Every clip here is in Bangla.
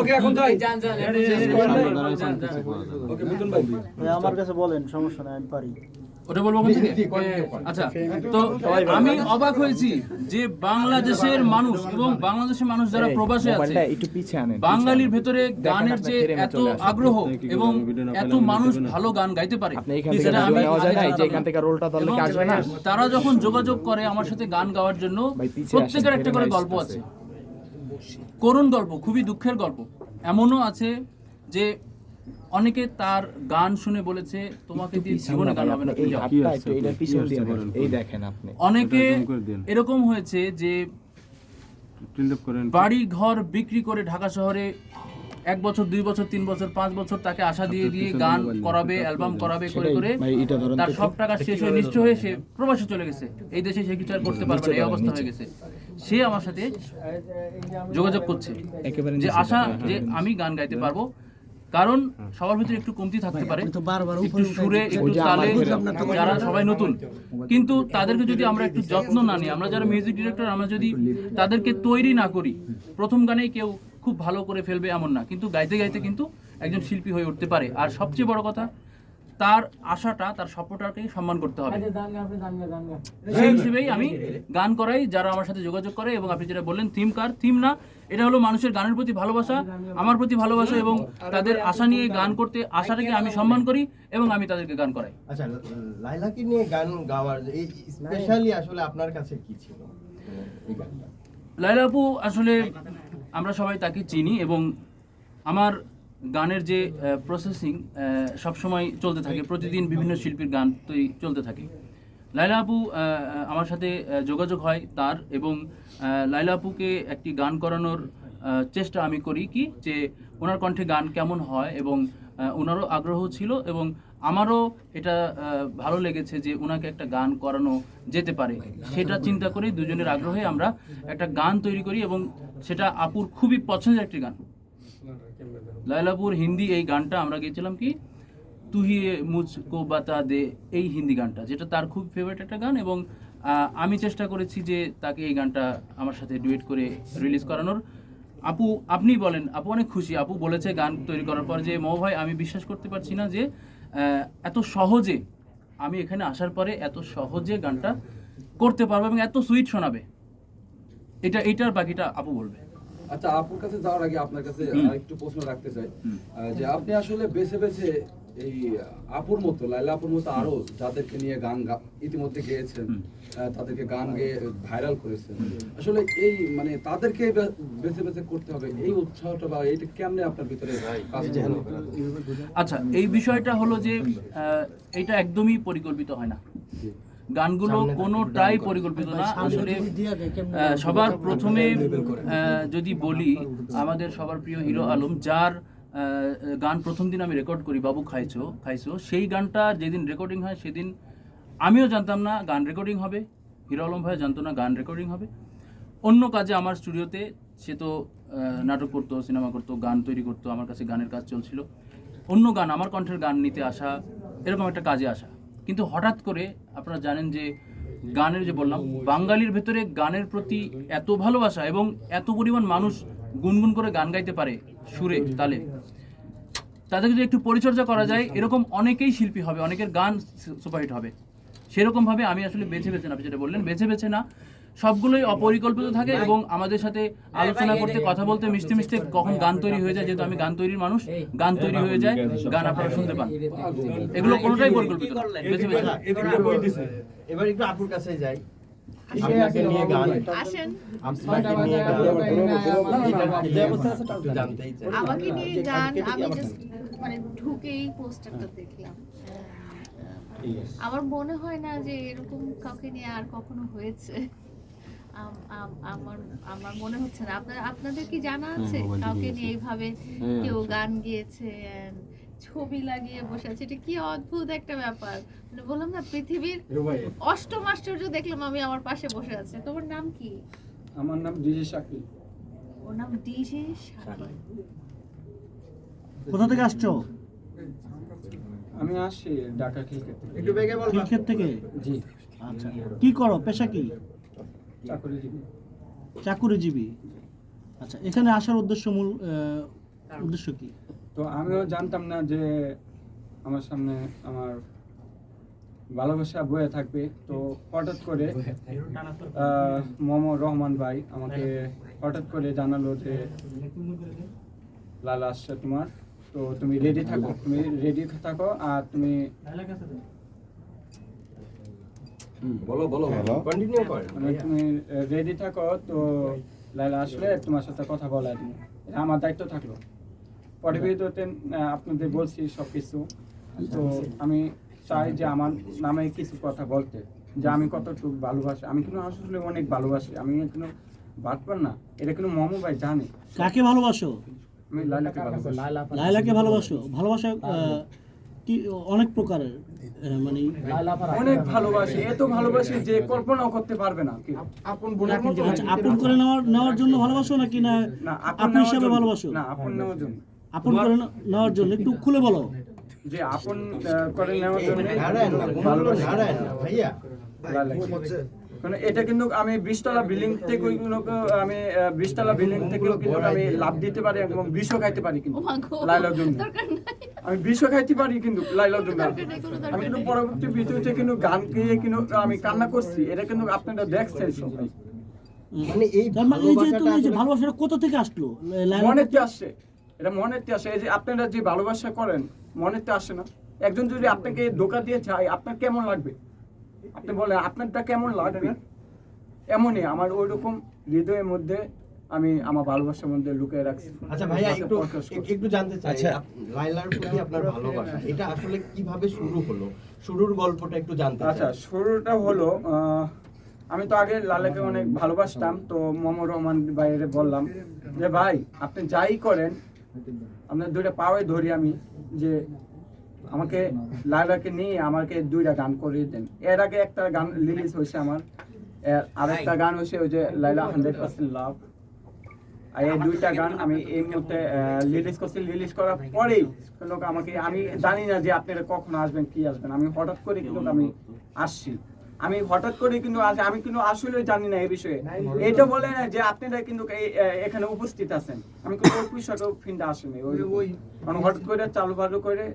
ওকে এখন তাই ওকে মিঠুন ভাই আমার কাছে বলেন, সমস্যা নাই, আমি পারি। ওটা বলবো ওখান থেকে? আচ্ছা, তো আমি অবাক হয়েছি যে বাংলাদেশের মানুষ এবং বাংলাদেশের মানুষ যারা প্রবাসে আছে, বাঙালির ভেতরে গানের যে এত আগ্রহ এবং এত মানুষ ভালো গান গাইতে পারে, সেটা আমি তারা যখন যোগাযোগ করে আমার সাথে গান গাওয়ার জন্য, প্রত্যেকের একটা করে গল্প আছে, করুণ গল্প, খুবই দুঃখের গল্প। এমনও আছে যে অনেকে তার গান শুনে বলেছে তোমাকে দিয়ে জীবনে গান হবে না, অনেকে এরকম হয়েছে যে বাড়ি ঘর বিক্রি করে ঢাকা শহরে 1 বছর 2 বছর 3 বছর 5 বছর তাকে আশা দিয়ে দিয়ে গান করাবে, অ্যালবাম করাবে করে করে তার সব টাকা শেষ হয়ে নিশ্চয় হয়ে সে প্রবাসে চলে গেছে, এই দেশে সে কিছু আর করতে পারবে না, এই অবস্থা হয়ে গেছে। সে আমার সাথে যোগাযোগ করছে যে আশা যে আমি গান গাইতে পারবো, কারণ সবার ভিতরে একটু কমতি থাকতে পারে, একটু সুরে একটু তালে, যারা সবাই নতুন, কিন্তু তাদেরকে যদি আমরা একটু যত্ন না নিই, আমরা যারা মিউজিক ডিরেক্টর, আমরা যদি তাদেরকে তৈরি না করি, প্রথম গানেই কেউ খুব ভালো করে ফেলবে এমন না, কিন্তু গাইতে গাইতে কিন্তু একজন শিল্পী হয়ে উঠতে পারে। আর সবচেয়ে বড় কথা, তার আশাটা, তার স্বপ্নটাকে সম্মান করতে হবে। সেই হিসেবেই আমি গান করাই, যারা আমার সাথে যোগাযোগ করে। এবং আপনি যেটা বললেন থিম কার, থিম না, এটা হলো মানুষের গানের প্রতি ভালোবাসা, আমার প্রতি ভালোবাসা, এবং তাদের আশা নিয়ে গান করতে, আশাটাকে আমি সম্মান করি এবং আমি তাদেরকে গান করাই। আচ্ছা, লাইলাকে নিয়ে গান গাওয়ার এই স্পেশালি আসলে আপনার কাছে কি ছিল এই গানটা? লায়লা আপু আসলে আমরা সবাই তাকে চিনি, এবং আমার গানের যে প্রসেসিং সবসময় চলতে থাকে, প্রতিদিন বিভিন্ন শিল্পীর গান চলতে থাকে। লায়লা আপু আমার সাথে যোগাযোগ হয় তার, এবং লায়লা আপুকে একটি গান করানোর চেষ্টা আমি করি, কি যে ওনার কণ্ঠে গান কেমন হয়, এবং ওনারও আগ্রহ ছিল, এবং আমারও এটা ভালো লেগেছে যে ওনাকে একটা গান করানো যেতে পারে। সেটা চিন্তা করে দুজনের আগ্রহে আমরা একটা গান তৈরি করি, এবং সেটা আপুর খুবই পছন্দের একটি গান। লায়লাপুর হিন্দি এই গানটা আমরা গেয়েছিলাম কি তু হি মুঝকো বাতা দে, এই হিন্দি গানটা, যেটা তার খুব ফেভারিট একটা গান, এবং আমি চেষ্টা করেছি যে তাকে এই গানটা আমার সাথে ডুয়েট করে রিলিজ করানোর। আপু আপনি বলেন, আপু অনেক খুশি। আপু বলেছে গান তৈরি করার পর যে মৌ ভাই, আমি বিশ্বাস করতে পারছি না যে এত সহজে আমি এখানে আসার পরে এত সহজে গানটা করতে পারবো এবং এত সুইট শোনাবে। এটার বাকিটা আপু বলবে। আচ্ছা, আপুর কাছে যাওয়ার আগে আপনার কাছে আরেকটু প্রশ্ন রাখতে চাই যে আপনি আসলে বেছে বেছে এই আপুর মতো, লায়লা আপুর মতো আরো যাদেরকে নিয়ে গান ইতিমধ্যে গেয়েছেন, তাদেরকে গান গেয়ে ভাইরাল করেছেন, আসলে এই মানে তাদেরকে বেছে বেছে করতে হবে, এই উৎসাহটা বা এইটা কেমনে আপনার ভিতরে কাজ হলো? আচ্ছা, এই বিষয়টা হলো যে এটা একদমই পরিকল্পিত হয় না, গানগুলো কোনোটাই পরিকল্পিত না। আসলে সবার প্রথমে যদি বলি, আমাদের সবার প্রিয় হিরো আলম, যার গান প্রথম দিন আমি রেকর্ড করি, বাবু খাইছো, সেই গানটা যেদিন রেকর্ডিং হয় সেদিন আমিও জানতাম না গান রেকর্ডিং হবে, হিরো আলম ভাই জানতো না গান রেকর্ডিং হবে। অন্য কাজে আমার স্টুডিওতে, সে তো নাটক করতো, সিনেমা করতো, গান তৈরি করতো, আমার কাছে গানের কাজ চলছিল, অন্য গান, আমার কণ্ঠের গান নিতে আসা, এরকম একটা কাজে আসা। কিন্তু হঠাৎ করে আপনারা জানেন যে গানের, যে বললাম, বাঙালির ভেতরে গানের প্রতি এত ভালোবাসা এবং এত পরিমাণ মানুষ গুনগুন করে গান গাইতে পারে সুরে তালে, তাদেরকে যদি একটু পরিচর্যা করা যায়, এরকম অনেকেই শিল্পী হবে, অনেকের গান সুপারহিট হবে। সেরকমভাবে আমি আসলে বেছে বেছে না, আপনি যেটা বললেন বেছে বেছে না, সবগুলোই অপরিকল্পিত থাকে, এবং আমাদের সাথে আলোচনা করতে, কথা বলতে, মিশতে মিশতে কখন গান তৈরি হয়ে যায়। যেহেতু আমি গান তৈরির মানুষ, গান তৈরি হয়ে যায়, গান আপনারা শুনতে পান। এগুলো কোনোটাই পরিকল্পিত না, বেছে বেছে না। এবার একটু আপুর কাছে যাই। আপনাকে নিয়ে গান, আপনাকে নিয়ে গান, জানতেই চাই। আমাকে নিয়ে গান, আমি জাস্ট মানে ঢুকেই পোস্টারটা দেখলাম, আমার মনে হয় না যে এরকম কাউকে নিয়ে আর কখনো হয়েছে। আমার মনে হচ্ছে না। আপনাদের কি জানা আছে কাউকে নিয়ে এইভাবে কেউ গান গেয়েছে, ছবি লাগিয়ে বসে আছে? এটা কি অদ্ভুত একটা ব্যাপার। মানে বললাম না, পৃথিবীর অষ্টম আশ্চর্য দেখলাম আমি, আমার পাশে বসে আছে। তোমার নাম কি? আমার নাম ডিজে শাকিল। ওর নাম ডিজে শাকিল। কোথা থেকে আসছো? আমি আসি ঢাকা খিলক্ষেত থেকে। একটু বেগে বল। খিলক্ষেত থেকে? জি। আচ্ছা, কি করো, পেশা কি? চাকরিজীবী। চাকুরিজীবী। আচ্ছা, এখানে আসার উদ্দেশ্য মূল উদ্দেশ্য কি? তো আমিও জানতাম না যে আমার সামনে আমার ভালোবাসা বয়ে থাকবে। তো হঠাৎ করে মোহাম্মদ রহমান ভাই আমাকে হঠাৎ করে জানালো যে লালা আসছে তোমার, তো তুমি রেডি থাকো আর তুমি বলো কন্টিনিউ করেন মানে তুমি রেডি থাকো, তো লাইলা আসলে তোমার সাথে কথা বলা আর কি। এটা আমার দায়িত্ব থাকলো। পরে ভিডিওতে আপনাদের বলছি সব কিছু। তো আমি চাই যে আমার নামে কিছু কথা বলতে, যে আমি কতটুকু ভালোবাসি। আমি কিন্তু আসলে অনেক ভালোবাসি, আমি কিন্তু বাটপার না, এটা কিন্তু মোহাম্মদ ভাই জানে। কাকে ভালোবাসো? আমি লাইলাকে ভালোবাসি। লায়লাকে ভালোবাসো? ভালোবাসা কি অনেক প্রকারের, মানে অনেক ভালোবাসি, এত ভালোবাসি যে কল্পনাও করতে পারবে না কেউ। আচ্ছা, আপন করে নেওয়ার জন্য ভালোবাসো নাকি না না আপন হিসাবে ভালোবাসো? না, আপন নেওয়ার জন্য। আপন করে নেওয়ার জন্য একটু খুলে বলো। যে আপন করে নেওয়ার জন্য নারায়ণ ভাইয়া মানে এটা কিন্তু আমি 20 তলা বিল্ডিং থেকে আমি 20 তলা বিল্ডিং থেকেও কিন্তু আমি লাভ দিতে পারি এবং বিষও খাইতে পারি কিন্তু ও মা গো, লাইলার জন্য। দরকার নাই। আমি বিষও খাইতে পারি কিন্তু লাইলার জন্য। দরকার নেই, কোনো দরকার আমি কিন্তু নেই। পরবর্তী ভিডিওতে কিন্তু গান গেয়ে কিন্তু আমি কান্না করছি, এটা কিন্তু আপনারা দেখছেন সবাই। মানে এই তার মানে এই যে তুমি এই যে ভালোবাসাটা ভালোবাসাটা কোথা থেকে আসলো? মনেতে আসছে, এটা মনেতে আসে। এই যে আপনারা যে ভালোবাসা করেন মনেতে আসে না? একজন যদি আপনাকে ধোঁকা দিয়ে চায় আপনার কেমন লাগবে? আপনি বলেন আপনারটা কেমন লাগবে? এমনই আমার ওই রকম হৃদয়ের মধ্যে আমি আমার ভালোবাসার মধ্যে লুকিয়ে রাখছি। আচ্ছা ভাইয়া আচ্ছা, প্রকাশ করছি। একটু জানতে চাই লাইলার প্রতি আপনার ভালোবাসা এটা আসলে কিভাবে শুরু হলো, শুরুর গল্পটা একটু জানতে আচ্ছা, চাই। শুরুটা হলো আমি তো আগে লালাকে অনেক ভালোবাসতাম। তো মোহাম্মদ রহমান ভাইয়ের বললাম যে ভাই আপনি যাই করেন আপনার দুইটা পাওয়াই ধরি আমি, যে আমাকে লাইলাকে নিয়ে আমাকে 2টা গান করে দেন। এর আগে একটা গান রিলিজ হয়েছে আমার, আরেকটা গান হয়েছে ওই যে লাইলা 100% লাভ। আর এই 2টা গান আমি এই মুহূর্তে রিলিজ করছি। রিলিজ করার পরেই কিন্তু আমাকে, আমি জানি না যে আপনারা কখন আসবেন কি আসবেন, আমি হঠাৎ করে কিন্তু আমি আসছি। আমি হঠাৎ করে কিন্তু আমি কিন্তু আসলে জানি না এই বিষয়ে। এটা বলে না যে আপনারা কিন্তু এখানে উপস্থিত আছেন, আমি কিন্তু ওই পুষাকেও ফিন্ডা আসেনি ওই মানে হঠাৎ করে চালু করে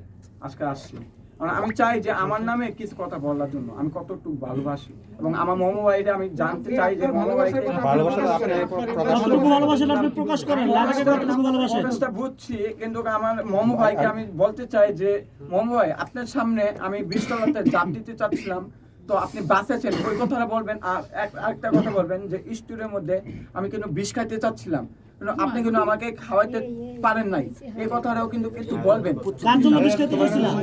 আজকে আসছি। কারণ আমি চাই যে আমার নামে কিছু কথা বলার জন্য আমি কতটুকু ভালোবাসি, এবং আমার মোমো ভাইরে আমি জানতে চাই যে মোমো ভাইকে কতটুকু ভালোবাসেন আপনি প্রকাশ করেন? লায়লাকে কতটুকু ভালোবাসেন? প্রকাশটা বুঝছি, কিন্তু আমার মোমো ভাইকে আমি বলতে চাই যে মোমো ভাই আপনার সামনে আমি 20 তলাতে জাপ দিতে চাচ্ছিলাম, তো আপনি বাঁচেছেন ওই কথাটা বলবেন। আর একটা কথা বলবেন যে স্টুডিওর মধ্যে আমি কিন্তু বিষ খাইতে চাচ্ছিলাম, কিন্তু আপনি কিন্তু আমাকে খাওয়াইতে পারেন নাই, এই কথাটাও কিন্তু একটু বলবেন। কার জন্য বিষ খেতে বলছিলাম?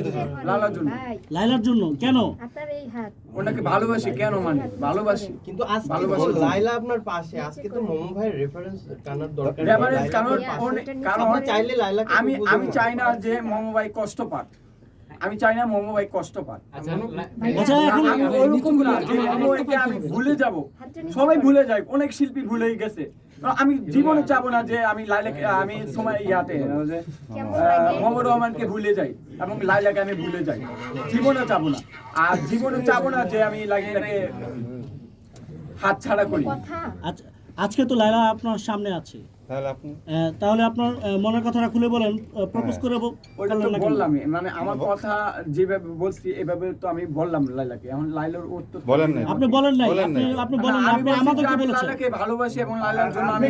লালার জন্য। লায়লার জন্য কেন? ওনাকে ভালোবাসি কেন, মানে ভালোবাসি কিন্তু আজকে ভালোবাসা তো তো- লাইলা আপনার পাশে, আজকে তো মোমো ভাইয়ের রেফারেন্স কানার দরকার নেই। Reference লাইলা কারণ আপনার পাশে। কারণ আপনি চাইলে লাইলাকে আমি propose আমি করতে চাই না পারেন। যে মোমো ভাই কষ্ট পাক, আমি চাই না মোমো ভাই কষ্ট পাক। আচ্ছা, এখন আমি ওরকম না যে মোমো ভাইকে আমি ভুলে যাব, সবাই ভুলে যায়, অনেক শিল্পী ভুলেই গেছে। কারণ আমি জীবনে চাবো না যে আমি লাইলাকে আমি সময় ইয়াতে যে মোহাম্মদ রহমানকে ভুলে যাই এবং লাইলাকে আমি ভুলে যাই, জীবনে চাবো না। আর জীবনে চাবো না যে আমি লাইলাকে হাত ছাড়া করি। আচ্ছা, আজকে তো লায়লা আপনার সামনে আছে, তাহলে আপনার মনের কথাটা খুলে বলেন। প্রপোজ করে ওইটা তো বললামই, মানে আমার কথা যেভাবে বলছি এভাবে তো আমি বললাম লাইলাকে। এখন লাইলার উত্তর বলেন নাই। আপনি বলেন নাই, আপনি বলেন না, আমি আপনি বলছি যে আমাদেরকে আমি বলেছেন। লাইলাকে ভালোবাসি এবং লাইলার জন্য আমি